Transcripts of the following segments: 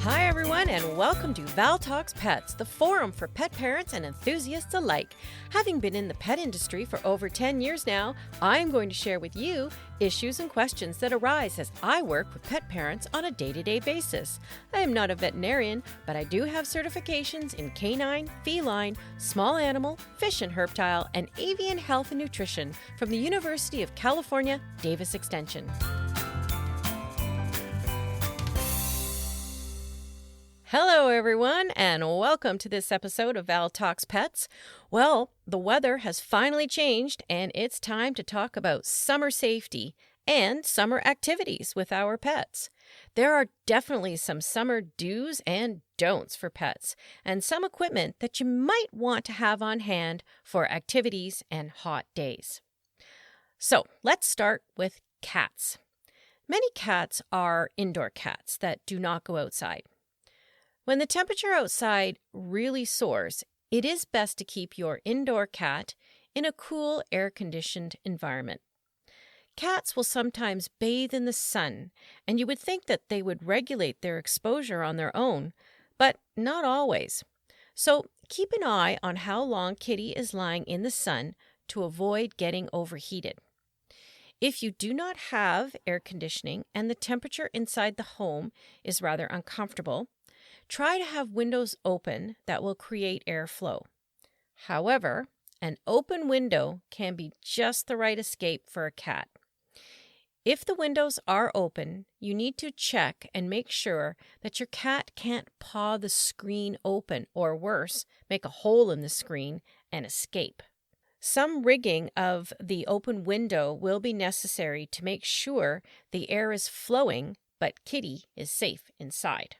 Hi, everyone, and welcome to Val Talks Pets, the forum for pet parents and enthusiasts alike. Having been in the pet industry for over 10 years now, I'm going to share with you issues and questions that arise as I work with pet parents on a day-to-day basis. I am not a veterinarian, but I do have certifications in canine, feline, small animal, fish and herptile, and avian health and nutrition from the University of California, Davis Extension. Hello, everyone, and welcome to this episode of Val Talks Pets. Well, the weather has finally changed, and it's time to talk about summer safety and summer activities with our pets. There are definitely some summer do's and don'ts for pets, and some equipment that you might want to have on hand for activities and hot days. So, let's start with cats. Many cats are indoor cats that do not go outside. When the temperature outside really soars, it is best to keep your indoor cat in a cool, air-conditioned environment. Cats will sometimes bathe in the sun, and you would think that they would regulate their exposure on their own, but not always. So keep an eye on how long Kitty is lying in the sun to avoid getting overheated. If you do not have air conditioning and the temperature inside the home is rather uncomfortable, try to have windows open that will create airflow. However, an open window can be just the right escape for a cat. If the windows are open, you need to check and make sure that your cat can't paw the screen open, or worse, make a hole in the screen and escape. Some rigging of the open window will be necessary to make sure the air is flowing, but Kitty is safe inside.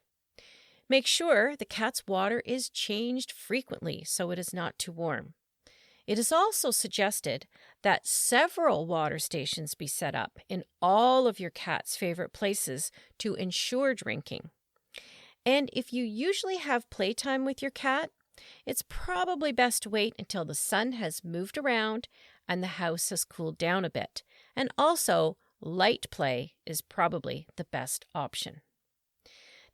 Make sure the cat's water is changed frequently so it is not too warm. It is also suggested that several water stations be set up in all of your cat's favorite places to ensure drinking. And if you usually have playtime with your cat, it's probably best to wait until the sun has moved around and the house has cooled down a bit. And also, light play is probably the best option.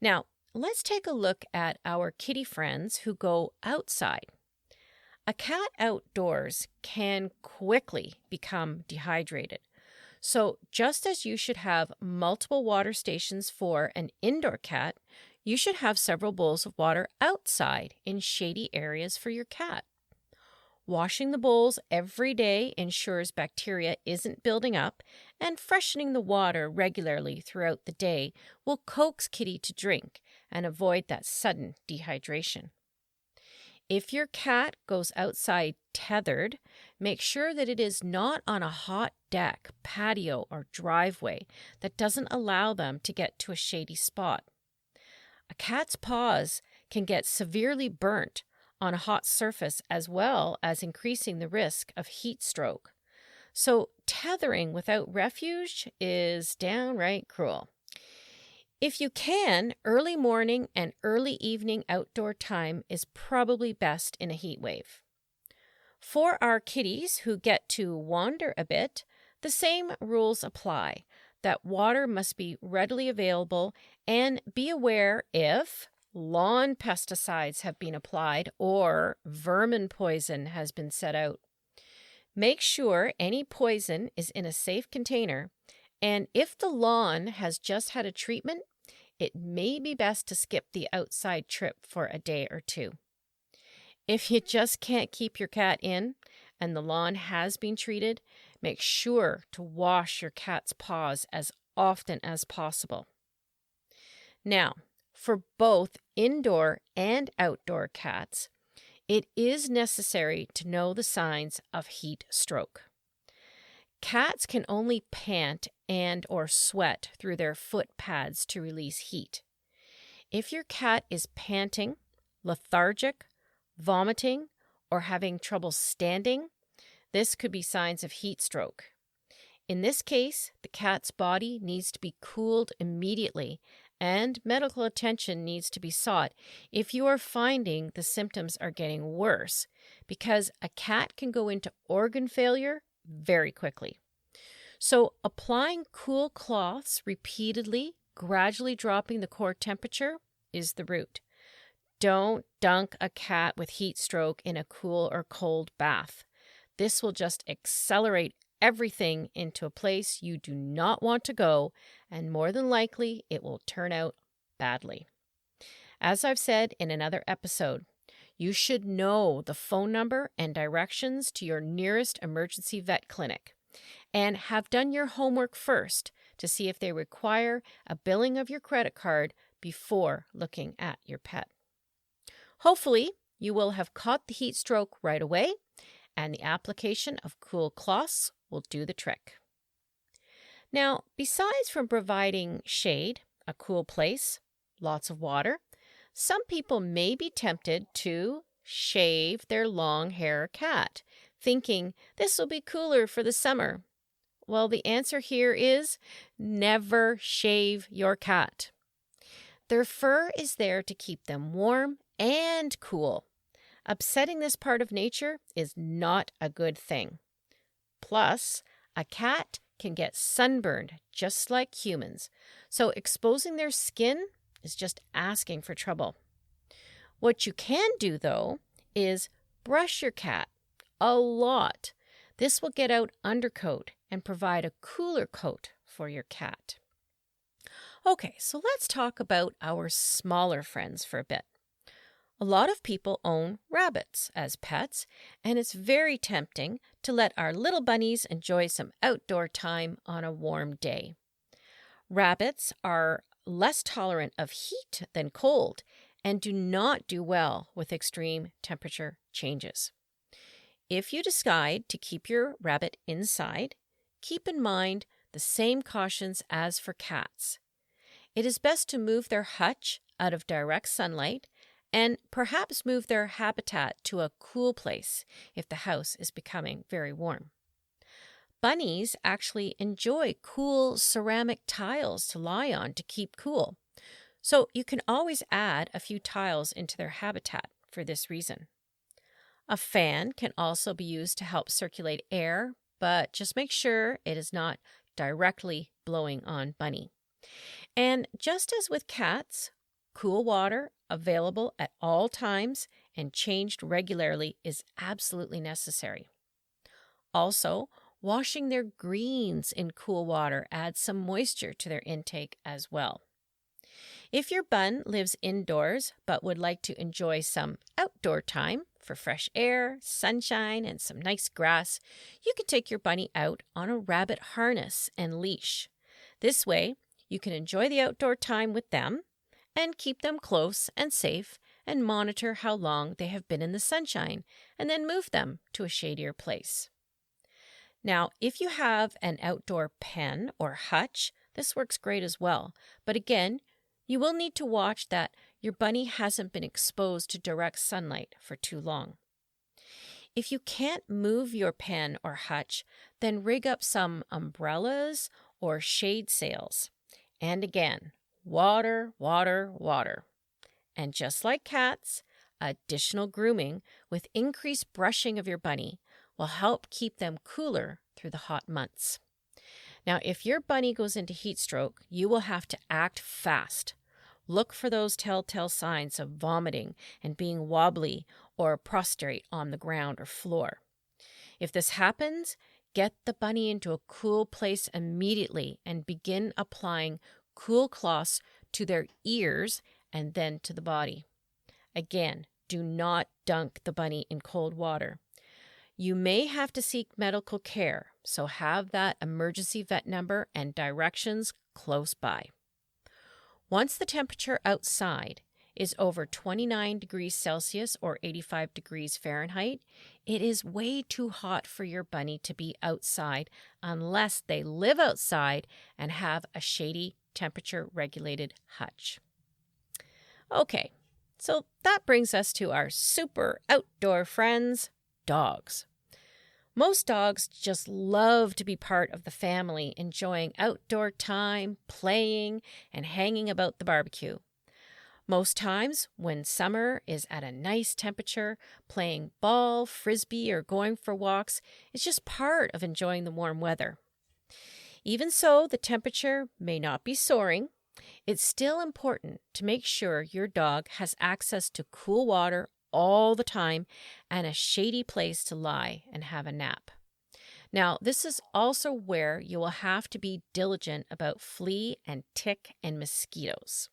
Now, let's take a look at our kitty friends who go outside. A cat outdoors can quickly become dehydrated. So just as you should have multiple water stations for an indoor cat, you should have several bowls of water outside in shady areas for your cat. Washing the bowls every day ensures bacteria isn't building up, and freshening the water regularly throughout the day will coax Kitty to drink and avoid that sudden dehydration. If your cat goes outside tethered, make sure that it is not on a hot deck, patio, or driveway that doesn't allow them to get to a shady spot. A cat's paws can get severely burnt on a hot surface, as well as increasing the risk of heat stroke. So tethering without refuge is downright cruel. If you can, early morning and early evening outdoor time is probably best in a heat wave. For our kitties who get to wander a bit, the same rules apply, that water must be readily available, and be aware if lawn pesticides have been applied or vermin poison has been set out. Make sure any poison is in a safe container, and if the lawn has just had a treatment, it may be best to skip the outside trip for a day or two. If you just can't keep your cat in and the lawn has been treated, make sure to wash your cat's paws as often as possible. Now, for both indoor and outdoor cats, it is necessary to know the signs of heat stroke. Cats can only pant and or sweat through their foot pads to release heat. If your cat is panting, lethargic, vomiting, or having trouble standing, this could be signs of heat stroke. In this case, the cat's body needs to be cooled immediately, and medical attention needs to be sought if you are finding the symptoms are getting worse, because a cat can go into organ failure very quickly. So applying cool cloths repeatedly, gradually dropping the core temperature, is the root. Don't dunk a cat with heat stroke in a cool or cold bath. This will just accelerate everything into a place you do not want to go, and more than likely, it will turn out badly. As I've said in another episode, you should know the phone number and directions to your nearest emergency vet clinic and have done your homework first to see if they require a billing of your credit card before looking at your pet. Hopefully, you will have caught the heat stroke right away, and the application of cool cloths will do the trick. Now, besides from providing shade, a cool place, lots of water, some people may be tempted to shave their long hair cat, thinking this will be cooler for the summer. Well, the answer here is never shave your cat. Their fur is there to keep them warm and cool. Upsetting this part of nature is not a good thing. Plus, a cat can get sunburned just like humans, so exposing their skin is just asking for trouble. What you can do, though, is brush your cat a lot. This will get out undercoat and provide a cooler coat for your cat. Okay, so let's talk about our smaller friends for a bit. A lot of people own rabbits as pets, and it's very tempting to let our little bunnies enjoy some outdoor time on a warm day. Rabbits are less tolerant of heat than cold and do not do well with extreme temperature changes. If you decide to keep your rabbit inside, keep in mind the same cautions as for cats. It is best to move their hutch out of direct sunlight and perhaps move their habitat to a cool place if the house is becoming very warm. Bunnies actually enjoy cool ceramic tiles to lie on to keep cool, so you can always add a few tiles into their habitat for this reason. A fan can also be used to help circulate air, but just make sure it is not directly blowing on Bunny. And just as with cats, cool water available at all times and changed regularly is absolutely necessary. Also, washing their greens in cool water adds some moisture to their intake as well. If your bun lives indoors but would like to enjoy some outdoor time for fresh air, sunshine, and some nice grass, you can take your bunny out on a rabbit harness and leash. This way, you can enjoy the outdoor time with them and keep them close and safe and monitor how long they have been in the sunshine and then move them to a shadier place. Now, if you have an outdoor pen or hutch, this works great as well. But again, you will need to watch that your bunny hasn't been exposed to direct sunlight for too long. If you can't move your pen or hutch, then rig up some umbrellas or shade sails. And again, water, water, water. And just like cats, additional grooming with increased brushing of your bunny will help keep them cooler through the hot months. Now, if your bunny goes into heat stroke, you will have to act fast. Look for those telltale signs of vomiting and being wobbly or prostrate on the ground or floor. If this happens, get the bunny into a cool place immediately and begin applying cool cloths to their ears and then to the body. Again, do not dunk the bunny in cold water. You may have to seek medical care, so have that emergency vet number and directions close by. Once the temperature outside is over 29 degrees Celsius or 85 degrees Fahrenheit, it is way too hot for your bunny to be outside unless they live outside and have a shady temperature-regulated hutch. Okay, so that brings us to our super outdoor friends, dogs. Most dogs just love to be part of the family, enjoying outdoor time, playing, and hanging about the barbecue. Most times, when summer is at a nice temperature, playing ball, frisbee, or going for walks is just part of enjoying the warm weather. Even so, the temperature may not be soaring, It's still important to make sure your dog has access to cool water all the time and a shady place to lie and have a nap. Now, this is also where you will have to be diligent about flea and tick and mosquitoes.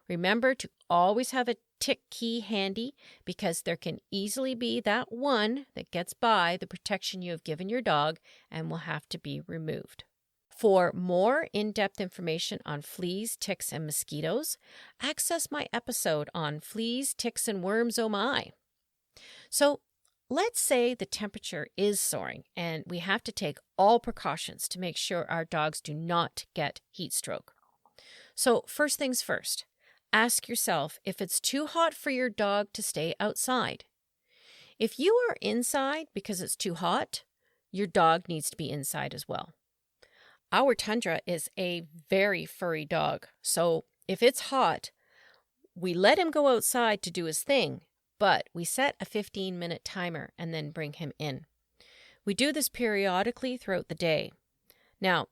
Remember to always have a tick key handy because there can easily be that one that gets by the protection you have given your dog and will have to be removed. For more in-depth information on fleas, ticks, and mosquitoes, access my episode on fleas, ticks, and worms, oh my. So let's say the temperature is soaring and we have to take all precautions to make sure our dogs do not get heat stroke. So first things first, ask yourself if it's too hot for your dog to stay outside. If you are inside because it's too hot, your dog needs to be inside as well. Our Tundra is a very furry dog, so if it's hot, we let him go outside to do his thing, but we set a 15-minute timer and then bring him in. We do this periodically throughout the day. Now,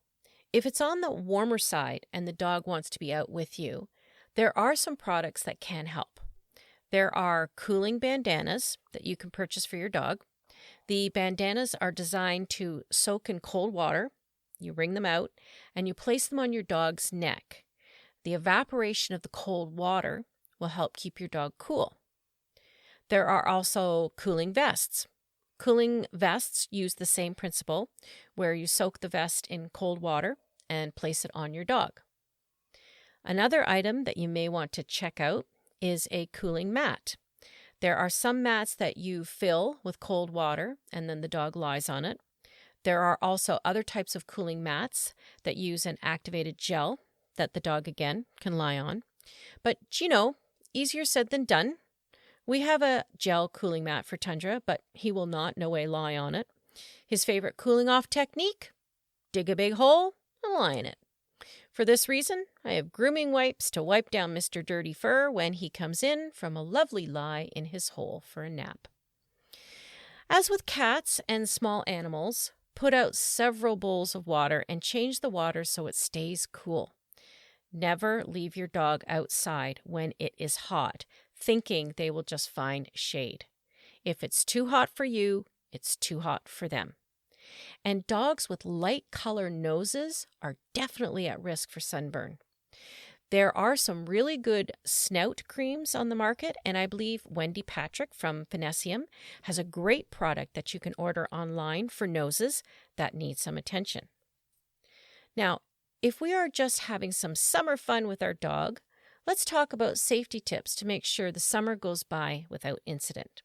if it's on the warmer side and the dog wants to be out with you, there are some products that can help. There are cooling bandanas that you can purchase for your dog. The bandanas are designed to soak in cold water. You wring them out and you place them on your dog's neck. The evaporation of the cold water will help keep your dog cool. There are also cooling vests. Cooling vests use the same principle where you soak the vest in cold water and place it on your dog. Another item that you may want to check out is a cooling mat. There are some mats that you fill with cold water and then the dog lies on it. There are also other types of cooling mats that use an activated gel that the dog, again, can lie on. But, easier said than done. We have a gel cooling mat for Tundra, but he will not, no way, lie on it. His favorite cooling off technique? Dig a big hole and lie in it. For this reason, I have grooming wipes to wipe down Mr. Dirty Fur when he comes in from a lovely lie in his hole for a nap. As with cats and small animals, put out several bowls of water and change the water so it stays cool. Never leave your dog outside when it is hot, thinking they will just find shade. If it's too hot for you, it's too hot for them. And dogs with light color noses are definitely at risk for sunburn. There are some really good snout creams on the market, and I believe Wendy Patrick from Finessium has a great product that you can order online for noses that need some attention. Now, if we are just having some summer fun with our dog, let's talk about safety tips to make sure the summer goes by without incident.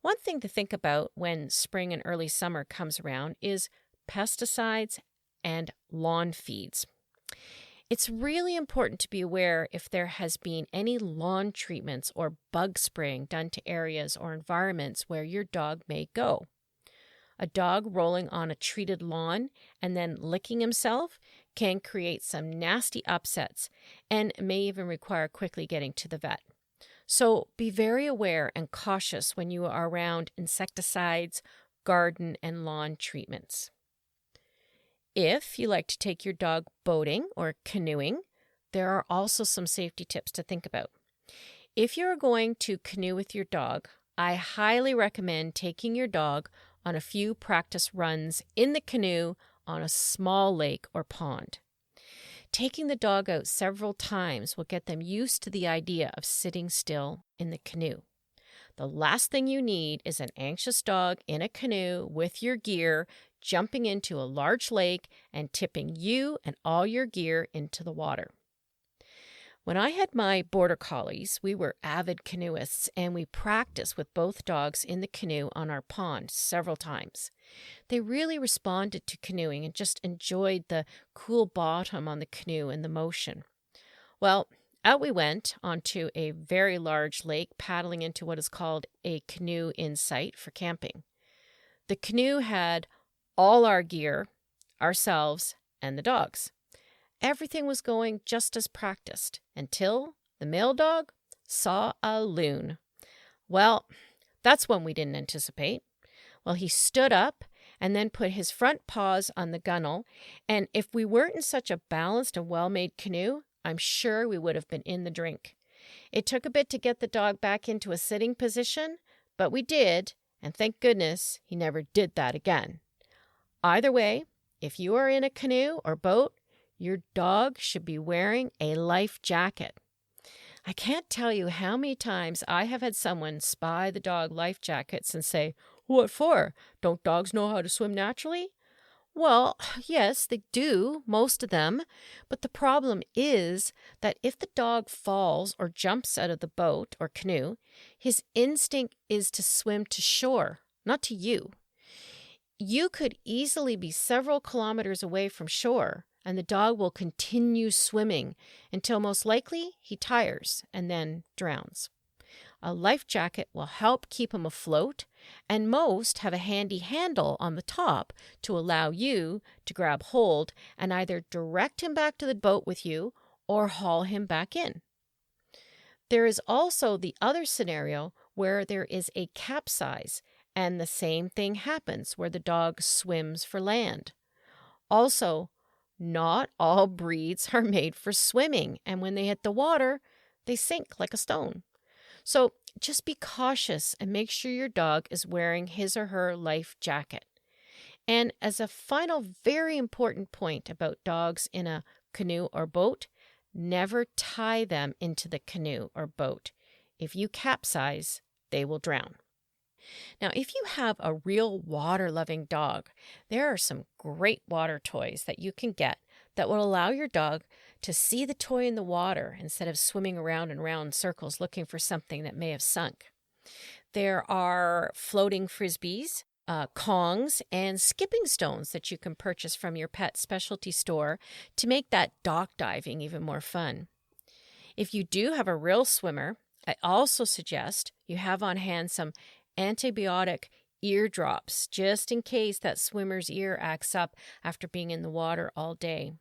One thing to think about when spring and early summer comes around is pesticides and lawn feeds. It's really important to be aware if there has been any lawn treatments or bug spraying done to areas or environments where your dog may go. A dog rolling on a treated lawn and then licking himself can create some nasty upsets and may even require quickly getting to the vet. So be very aware and cautious when you are around insecticides, garden, and lawn treatments. If you like to take your dog boating or canoeing, there are also some safety tips to think about. If you're going to canoe with your dog, I highly recommend taking your dog on a few practice runs in the canoe on a small lake or pond. Taking the dog out several times will get them used to the idea of sitting still in the canoe. The last thing you need is an anxious dog in a canoe with your gear, jumping into a large lake and tipping you and all your gear into the water. When I had my border collies, we were avid canoeists and we practiced with both dogs in the canoe on our pond several times. They really responded to canoeing and just enjoyed the cool bottom on the canoe and the motion. Well, out we went onto a very large lake, paddling into what is called a canoe in sight for camping. The canoe had all our gear, ourselves, and the dogs. Everything was going just as practiced until the male dog saw a loon. Well, that's one we didn't anticipate. Well, he stood up and then put his front paws on the gunnel, and if we weren't in such a balanced and well-made canoe, I'm sure we would have been in the drink. It took a bit to get the dog back into a sitting position, but we did, and thank goodness he never did that again. Either way, if you are in a canoe or boat, your dog should be wearing a life jacket. I can't tell you how many times I have had someone spy the dog life jackets and say, "What for? Don't dogs know how to swim naturally?" Well, yes, they do, most of them. But the problem is that if the dog falls or jumps out of the boat or canoe, his instinct is to swim to shore, not to you. You could easily be several kilometers away from shore, and the dog will continue swimming until most likely he tires and then drowns. A life jacket will help keep him afloat, and most have a handy handle on the top to allow you to grab hold and either direct him back to the boat with you or haul him back in. There is also the other scenario where there is a capsize, and the same thing happens where the dog swims for land. Also, not all breeds are made for swimming, and when they hit the water, they sink like a stone. So just be cautious and make sure your dog is wearing his or her life jacket. And as a final very important point about dogs in a canoe or boat, never tie them into the canoe or boat. If you capsize, they will drown. Now, if you have a real water-loving dog, there are some great water toys that you can get that will allow your dog to see the toy in the water instead of swimming around in round circles looking for something that may have sunk. There are floating frisbees, kongs, and skipping stones that you can purchase from your pet specialty store to make that dock diving even more fun. If you do have a real swimmer, I also suggest you have on hand some antibiotic eardrops, just in case that swimmer's ear acts up after being in the water all day.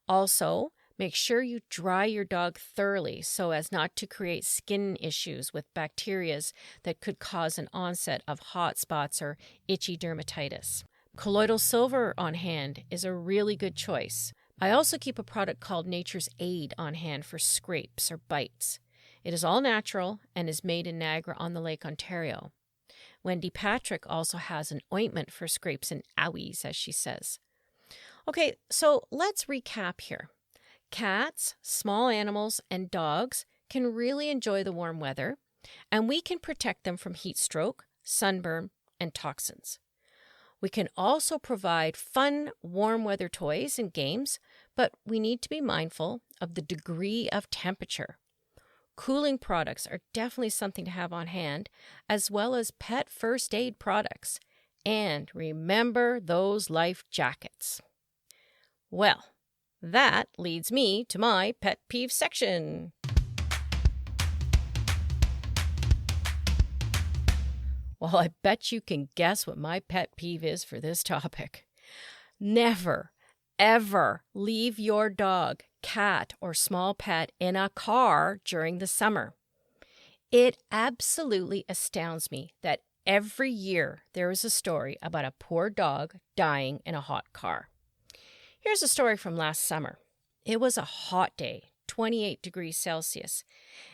Also, make sure you dry your dog thoroughly so as not to create skin issues with bacteria that could cause an onset of hot spots or itchy dermatitis. Colloidal silver on hand is a really good choice. I also keep a product called Nature's Aid on hand for scrapes or bites. It is all natural and is made in Niagara-on-the-Lake, Ontario. Wendy Patrick also has an ointment for scrapes and owies, as she says. Okay, so let's recap here. Cats, small animals, and dogs can really enjoy the warm weather, and we can protect them from heat stroke, sunburn, and toxins. We can also provide fun warm weather toys and games, but we need to be mindful of the degree of temperature. Cooling products are definitely something to have on hand, as well as pet first aid products. And remember those life jackets. Well, that leads me to my pet peeve section. Well, I bet you can guess what my pet peeve is for this topic. Never, ever leave your dog, cat, or small pet in a car during the summer. It absolutely astounds me that every year there is a story about a poor dog dying in a hot car. Here's a story from last summer. It was a hot day, 28 degrees Celsius,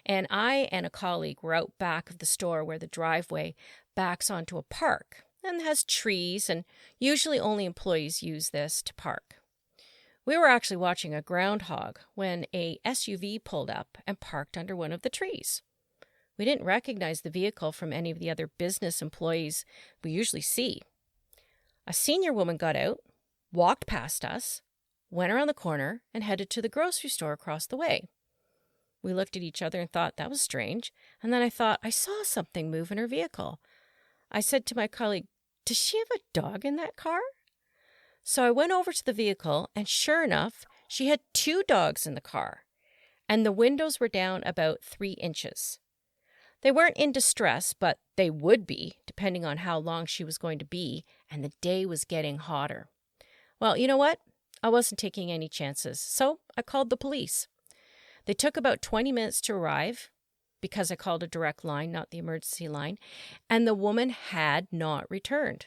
and I and a colleague were out back of the store where the driveway backs onto a park and has trees, and usually only employees use this to park. We were actually watching a groundhog when a SUV pulled up and parked under one of the trees. We didn't recognize the vehicle from any of the other business employees we usually see. A senior woman got out, walked past us, went around the corner, and headed to the grocery store across the way. We looked at each other and thought that was strange, and then I thought I saw something move in her vehicle. I said to my colleague, "Does she have a dog in that car?" So I went over to the vehicle, and sure enough, she had 2 dogs in the car, and the windows were down about 3 inches. They weren't in distress, but they would be, depending on how long she was going to be, and the day was getting hotter. Well, you know what? I wasn't taking any chances, so I called the police. They took about 20 minutes to arrive, because I called a direct line, not the emergency line, and the woman had not returned.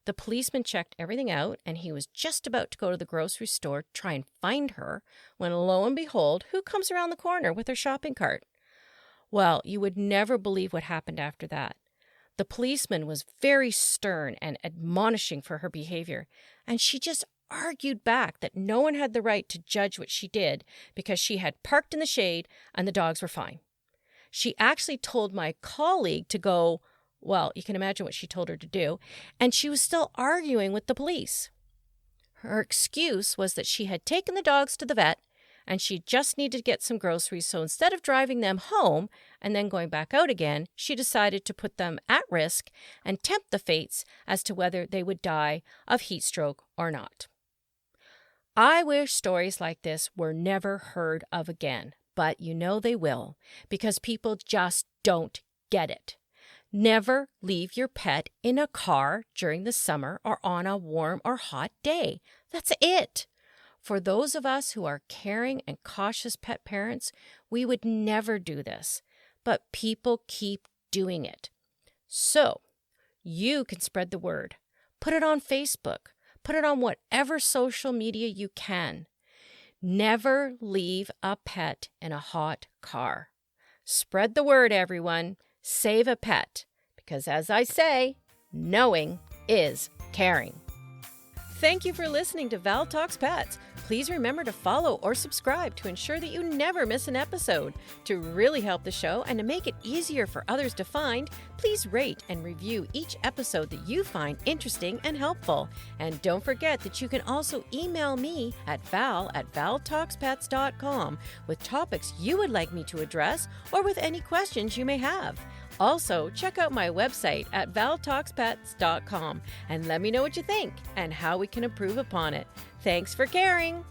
The policeman checked everything out, and he was just about to go to the grocery store to try and find her when, lo and behold, who comes around the corner with her shopping cart? Well, you would never believe what happened after that. The policeman was very stern and admonishing for her behavior, and she just argued back that no one had the right to judge what she did because she had parked in the shade and the dogs were fine. She actually told my colleague to go, well, you can imagine what she told her to do, and she was still arguing with the police. Her excuse was that she had taken the dogs to the vet and she just needed to get some groceries, so instead of driving them home and then going back out again, she decided to put them at risk and tempt the fates as to whether they would die of heat stroke or not. I wish stories like this were never heard of again, but you know they will, because people just don't get it. Never leave your pet in a car during the summer or on a warm or hot day. That's it. For those of us who are caring and cautious pet parents, we would never do this, but people keep doing it. So, you can spread the word. Put it on Facebook. Put it on whatever social media you can. Never leave a pet in a hot car. Spread the word, everyone. Save a pet. Because as I say, knowing is caring. Thank you for listening to Val Talks Pets. Please remember to follow or subscribe to ensure that you never miss an episode. To really help the show and to make it easier for others to find, please rate and review each episode that you find interesting and helpful. And don't forget that you can also email me at val@valtalkspets.com with topics you would like me to address or with any questions you may have. Also, check out my website at valtalkspets.com and let me know what you think and how we can improve upon it. Thanks for caring.